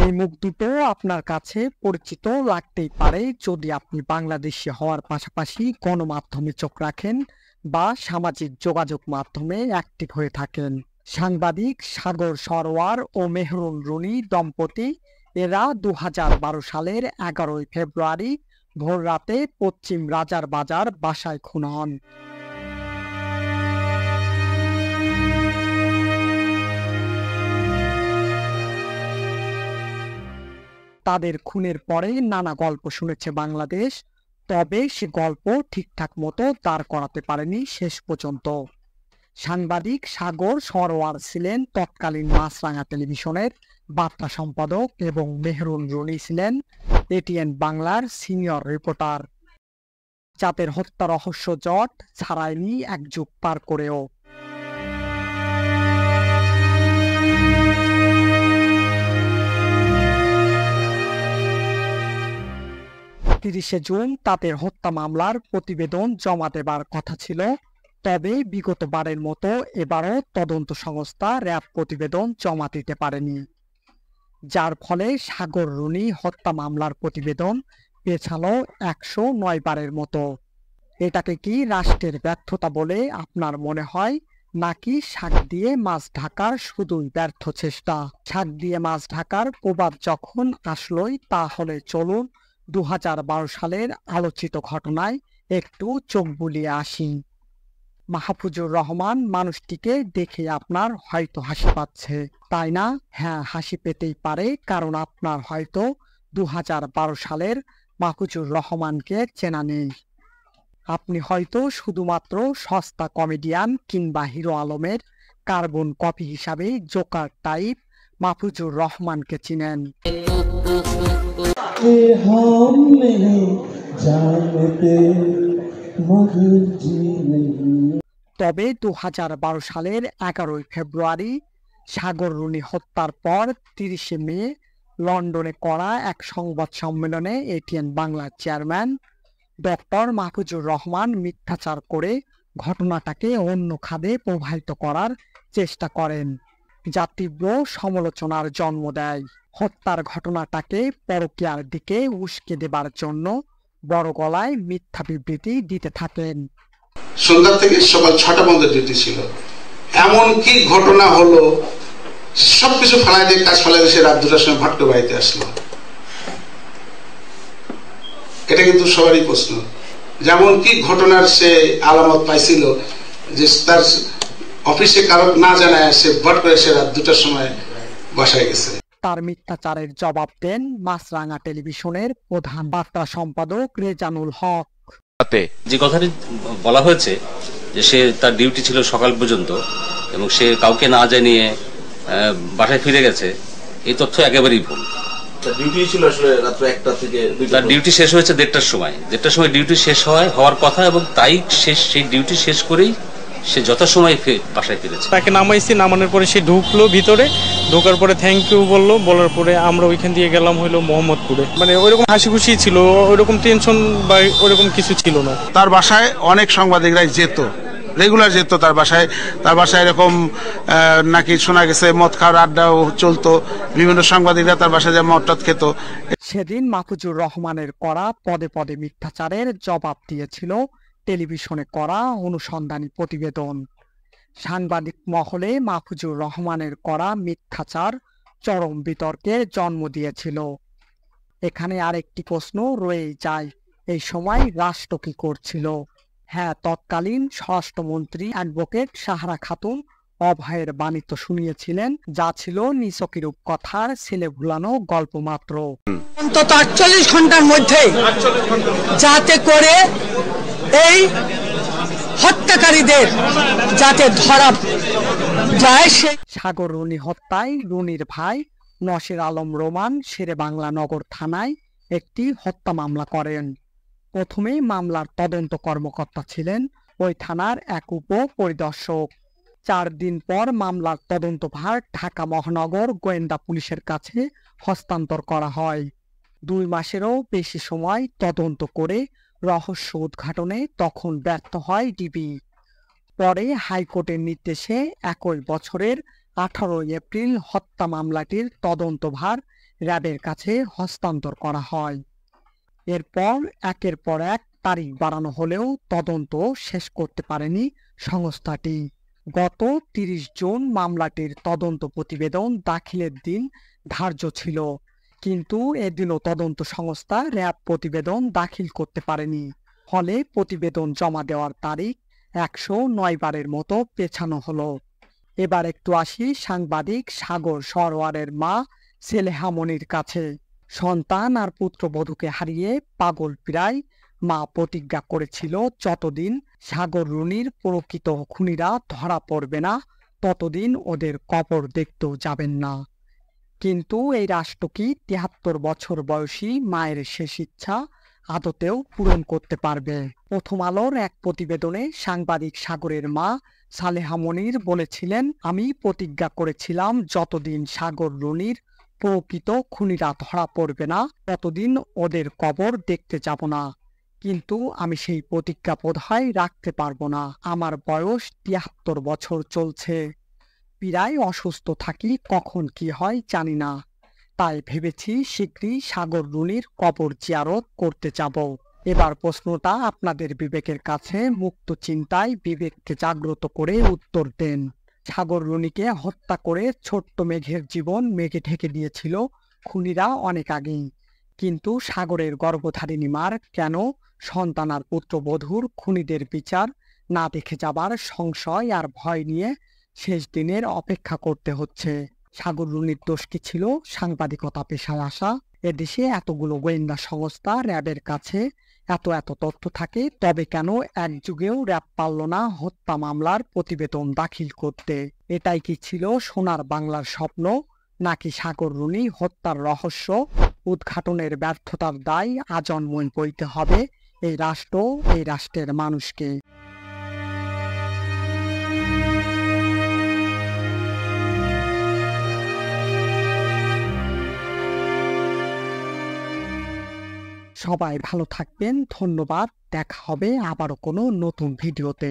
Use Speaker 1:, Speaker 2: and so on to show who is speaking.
Speaker 1: এই মুখ দুটো আপনার কাছে পরিচিত লাগতেই পারে যদি আপনি বাংলাদেশি হওয়ার পাশাপাশি গণমাধ্যমে চোখ রাখেন বা সামাজিক যোগাযোগ মাধ্যমে অ্যাক্টিভ হয়ে থাকেন। সাংবাদিক সাগর সরোয়ার ও মেহরুন রুনি দম্পতি এরা ২০১২ সালের ১১ ফেব্রুয়ারি ভোররাতে পশ্চিম রাজার বাজার বাসায় খুন হন। তাদের খুনের পরে নানা গল্প শুনেছে বাংলাদেশ, তবে সে গল্প ঠিকঠাক মতো দাঁড় করাতে পারেনি শেষ পর্যন্ত। সাংবাদিক সাগর সরোয়ার ছিলেন তৎকালীন মাছরাঙা টেলিভিশনের বার্তা সম্পাদক এবং মেহরুন রুনি ছিলেন এটিএন বাংলার সিনিয়র রিপোর্টার। যাদের হত্যা রহস্য জট ছাড়ায়নি এক যুগ পার করেও। ৩০ জুন তাদের হত্যা মামলার প্রতিবেদন জমা দেবার কথা ছিল, তবে বিগতবারের মতো এবারও তদন্ত সংস্থা র্যাব প্রতিবেদন জমা দিতে পারেনি, যার ফলে সাগর রুনি হত্যা মামলার প্রতিবেদন পেছালো ১০৯ বারের মতো। এটাকে কি রাষ্ট্রের ব্যর্থতা বলে আপনার মনে হয়, নাকি শাক দিয়ে মাছ ঢাকার শুধুই ব্যর্থ চেষ্টা? শাক দিয়ে মাছ ঢাকার প্রবাদ যখন আসলোই, তাহলে চলুন ২০১২ সালের আলোচিত ঘটনায় একটু চোখ বুলিয়ে আসি। মাহফুজুর রহমান মানুষটিকে দেখে আপনার হয়তো হাসি পাচ্ছে, তাই না? হ্যাঁ, হাসি পেতেই পারে, কারণ আপনার হয়তো ২০১২ সালের মাহফুজুর রহমানকে চেনা নেই। আপনি হয়তো শুধুমাত্র সস্তা কমেডিয়ান কিংবা হিরো আলমের কার্বন কপি হিসাবে জোকার টাইপ মাহফুজুর রহমানকে চিনেন। তবে ২০১২ সালের ১১ ফেব্রুয়ারি সাগর রুনি হত্যার পর ৩০ মে লন্ডনে করা এক সংবাদ সম্মেলনে এটিএন বাংলার চেয়ারম্যান ডক্টর মাহফুজুর রহমান মিথ্যাচার করে ঘটনাটাকে অন্য খাদে প্রবাহিত করার চেষ্টা করেন, যা তীব্র সমালোচনার জন্ম দেয়। হত্যার ঘটনাটাকে পরকীয়ার দিকে উস্কে দেবার জন্য বড় গলায় মিথ্যা বিবৃতি দিতে থাকেন।
Speaker 2: সন্ধ্যা থেকে সকাল ৬টা পর্যন্ত ডিউটি ছিল, এমন কি ঘটনা হলো সবকিছু ফালাই দিয়ে কাজ ফালাই দিয়ে সে রাত ২টার সময় ভট্ট বাড়িতে আসলো। এটা কিন্তু সবারই প্রশ্ন, যেমন কি ঘটনার সে আলামত পাইছিল যে তার অফিসে কারো না জানায় সে ভট করে সে রাত ২টার সময় বাসায় গেছে।
Speaker 1: তার মিথ্যাচারের জবাব দেন মাছরাঙা টেলিভিশনের প্রধান বার্তা সম্পাদক রেজানুল হক।
Speaker 3: যে কথাটি বলা হয়েছে যে সে তার ডিউটি ছিল সকাল পর্যন্ত এবং সে কাউকে না জানিয়ে বাসায় ফিরে গেছে, এই তথ্য একেবারেই ভুল।
Speaker 4: ডিউটি ছিল আসলে রাত ১টা থেকে ২টা।
Speaker 3: তার ডিউটি শেষ হয়েছে ১:৩০টার সময়। ১:৩০টার সময় ডিউটি শেষ হওয়ার কথা এবং তাই সেই ডিউটি শেষ করেই সে যথাসময়ে বাসায় ফিরেছে।
Speaker 5: তাকে নামাইছি, নামানোর পরে সে ঢুকলো ভিতরে, ঢোকার পরে থ্যাংক ইউ বললো, বলার পরে আমরা ওইখান দিয়ে গেলাম হইলো মোহাম্মদপুরে। মানে ওইরকম হাসি খুশি ছিল, ওইরকম টেনশন বা ওইরকম কিছু ছিল না।
Speaker 2: তার বাসায় অনেক সাংবাদিকরাই যেত, রেগুলার যেত তার বাসায়। তার বাসায় এরকম নাকি শোনা গেছে মদ খাওয়ার আড্ডাও চলতো, বিভিন্ন সাংবাদিকরা তার বাসায় যে মদ টদ খেত।
Speaker 1: সেদিন মাহফুজুর রহমানের করা পদে পদে মিথ্যাচারের জবাব দিয়েছিল টেলিভিশনে করা অনুসন্ধানী প্রতিবেদন। সাংবাদিক মহলে মাহফুজুর রহমানের করা মিথ্যাচার চরম বিতর্কের জন্ম দিয়েছিল। এখানে আরেকটি প্রশ্ন রয়েই যায়, এই সময় রাষ্ট্র কি করছিল? হ্যাঁ, তৎকালীন স্বরাষ্ট্রমন্ত্রী অ্যাডভোকেট সাহারা খাতুন অভয়ের বাণী তো শুনিয়েছিলেন, যা ছিল নিছকি রূপকথার ছেলে ভুলানো গল্প মাত্র।
Speaker 6: অন্তত ৪৮ ঘন্টার মধ্যে যাতে করে এই হত্যাকারীদের যাতে ধরা যায়।
Speaker 1: সাগর রুনি হত্যায় রুনির ভাই নসির আলম রোমান শেরে বাংলা নগর থানায় একটি হত্যা মামলা করেন। প্রথমে মামলার তদন্ত কর্মকর্তা ছিলেন ওই থানার এক উপপরিদর্শক। ৪ দিন পর মামলার তদন্তভার ঢাকা মহানগর গোয়েন্দা পুলিশের কাছে হস্তান্তর করা হয়। ২ মাসেরও বেশি সময় তদন্ত করে রহস্য উদ্ঘাটনে তখন ব্যর্থ হয় ডিবি। পরে হাইকোর্টের নির্দেশে একই বছরের ১৮ এপ্রিল হত্যা মামলাটির তদন্তভার র্যাবের কাছে হস্তান্তর করা হয়। এরপর একের পর এক তারিখ বাড়ানো হলেও তদন্ত শেষ করতে পারেনি সংস্থাটি। গত ৩০ জুন মামলাটির তদন্ত প্রতিবেদন দাখিলের দিন ধার্য ছিল, কিন্তু এদিনও তদন্ত সংস্থা র্যাব প্রতিবেদন দাখিল করতে পারেনি। ফলে প্রতিবেদন জমা দেওয়ার তারিখ ১০৯ বারের মতো পেছানো হলো। এবার একটু আসি সাংবাদিক সাগর সরোয়ারের মা সেলেহা মনির কাছে। সন্তান আর পুত্রবধূকে হারিয়ে পাগল প্রায় মা প্রতিজ্ঞা করেছিল যতদিন সাগর রুনির প্রকৃত খুনিরা ধরা পড়বে না ততদিন ওদের কবর দেখতেও যাবেন না। কিন্তু এই রাষ্ট্র কি ৭৩ বছর বয়সী মায়ের শেষ ইচ্ছা আদতেও পূরণ করতে পারবে? প্রথম আলোর এক প্রতিবেদনে সাংবাদিক সাগরের মা সালেহা মনির বলেছিলেন, আমি প্রতিজ্ঞা করেছিলাম যতদিন সাগর রুনির প্রকৃত খুনিরা ধরা পড়বে না ততদিন ওদের কবর দেখতে যাব না। কিন্তু আমি সেই প্রতিজ্ঞা বোধহয় রাখতে পারবো না। আমার বয়স ৭৩ বছর চলছে, প্রায় অসুস্থ থাকি, কখন কি হয় জানি না। তাই ভেবেছি শীঘ্রই সাগর রুনির কবর জিয়ারত করতে যাব। এবার প্রশ্নটা আপনাদের বিবেকের কাছে, মুক্ত চিন্তায় বিবেককে জাগ্রত করে উত্তর দেন। সাগর রুনিকে হত্যা করে ছোট্ট মেঘের জীবন মেঘে ঢেকে দিয়েছিল খুনিরা অনেক আগেই, কিন্তু সাগরের গর্ভধারিণী মার কেন সন্তান আর পুত্রবধূর খুনিদের বিচার না দেখে যাবার সংশয় আর ভয় নিয়ে শেষ দিনের অপেক্ষা করতে হচ্ছে? সাগর রুনির দোষ কি ছিল সাংবাদিকতা পেশায় আসা? এদেশে এতগুলো গোয়েন্দা সংস্থা র্যাবের কাছে এত তথ্য থাকে, তবে কেন এক যুগেও র্যাব পারল না হত্যা মামলার প্রতিবেদন দাখিল করতে? এটাই কি ছিল সোনার বাংলার স্বপ্ন, নাকি সাগর রুনি হত্যার রহস্য উদ্ঘাটনের ব্যর্থতার দায় আজন্মই বইতে হবে এই রাষ্ট্র, এই রাষ্ট্রের মানুষকে? সবাই ভালো থাকবেন, ধন্যবাদ। দেখা হবে আবারও কোনো নতুন ভিডিওতে।